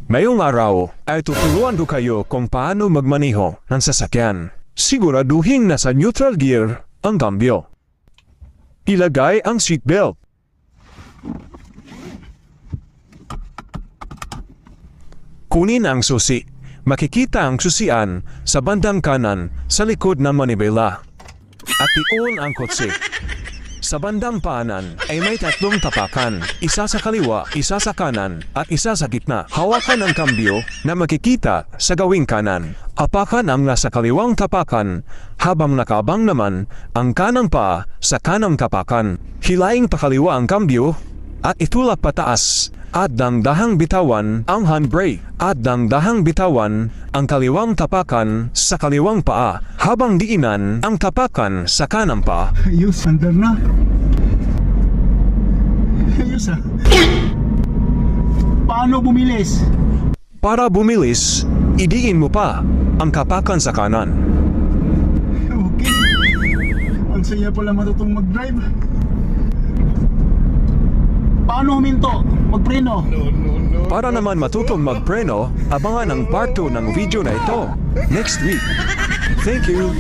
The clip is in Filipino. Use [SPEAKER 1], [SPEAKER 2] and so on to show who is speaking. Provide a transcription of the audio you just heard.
[SPEAKER 1] Ngayong araw ay tuturuan ko kayo kung paano magmaneho ng sasakyan. Siguraduhin na sa neutral gear ang kambyo. Ilagay ang seatbelt. Kunin ang susi. Makikita ang susian sa bandang kanan sa likod ng manibela. At ion ang kotse. Sa bandang paanan ay may tatlong tapakan, isa sa kaliwa, isa sa kanan, at isa sa gitna. Hawakan ang kambyo na makikita sa gawing kanan. Apakan ang nasa kaliwang tapakan habang nakabang naman ang kanang paa sa kanang tapakan. Hilaing pakaliwa ang kambyo at itulak pataas at dang-dahang bitawan ang handbrake at dang-dahang bitawan ang kaliwang tapakan sa kaliwang paa habang diinan ang tapakan sa kanang paa.
[SPEAKER 2] Ayos, andar na. Ayos ah. Paano bumilis?
[SPEAKER 1] Para bumilis, idiin mo pa ang tapakan sa kanan.
[SPEAKER 2] Okay. Ang saya pala matutong mag-drive. Paano huminto? Magpreno?
[SPEAKER 1] Para naman matutong magpreno, abangan ang part 2 ng video na ito next week. Thank you!